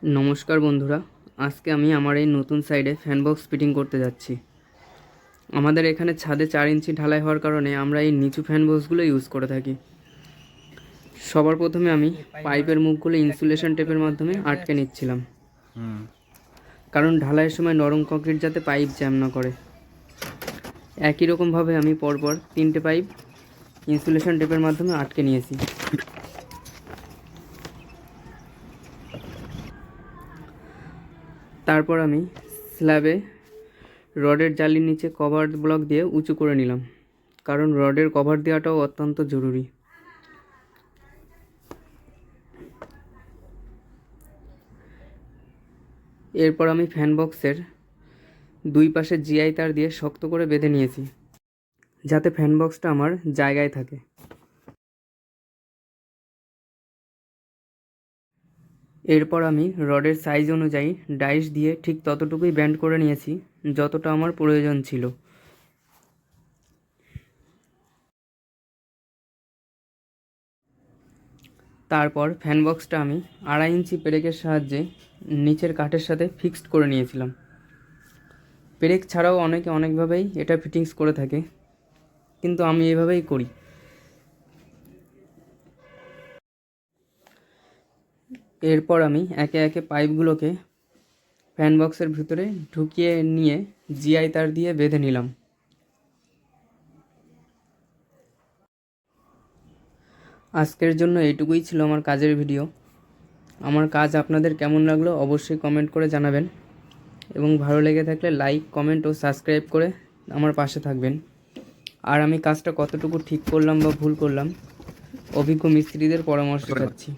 নমস্কার বন্ধুরা, আজকে আমি আমার এই নতুন সাইডে ফ্যান বক্স ফিটিং করতে যাচ্ছি। আমাদের এখানে ছাদে 4 ইঞ্চি ঢালাই হওয়ার কারণে আমরা এই নিচু ফ্যান বক্সগুলো ইউজ করে থাকি। সবার প্রথমে আমি পাইপের মুখগুলো ইনসুলেশন টেপের মাধ্যমে আটকে নিচ্ছিলাম, কারণ ঢালাইয়ের সময় নরম কংক্রিট যাতে পাইপ জ্যাম না করে। একই রকমভাবে আমি পরপর 3টে পাইপ ইনসুলেশন টেপের মাধ্যমে আটকে নিয়েছি। তারপর আমি স্ল্যাবে রডের জালির নিচে কভার ব্লক দিয়ে উঁচু করে নিলাম, কারণ রডের কভার দেওয়াটাও অত্যন্ত জরুরি। এরপর আমি ফ্যান বক্সের দুই পাশে জিআই তার দিয়ে শক্ত করে বেঁধে নিয়েছি, যাতে ফ্যান বক্সটা আমার জায়গায় থাকে। এরপর আমি রডের সাইজ অনুযায়ী ডাইস দিয়ে ঠিক ততটুকুই ব্যান্ড করে নিয়েছি যতটা আমার প্রয়োজন ছিল। তারপর ফ্যান বক্সটা আমি 2.5 ইঞ্চি পেরেকের সাহায্যে নিচের কাঠের সাথে ফিক্সড করে নিয়েছিলাম। পেরেক ছাড়াও অনেকে অনেকভাবেই এটা ফিটিংস করে থাকে, কিন্তু আমি এভাবেই করি। এরপর আমি একে একে পাইপগুলোকে ফ্যান বক্সের ভিতরে ঢুকিয়ে নিয়ে জিআই তার দিয়ে বেঁধে নিলাম। আজকের জন্য এইটুকুই ছিল আমার কাজের ভিডিও। আমার কাজ আপনাদের কেমন লাগলো অবশ্যই কমেন্ট করে জানাবেন, এবং ভালো লেগে থাকলে লাইক, কমেন্ট ও সাবস্ক্রাইব করে আমার পাশে থাকবেন। আর আমি কাজটা কতটুকু ঠিক করলাম বা ভুল করলাম অভিজ্ঞ মিস্ত্রিদের পরামর্শ চাচ্ছি।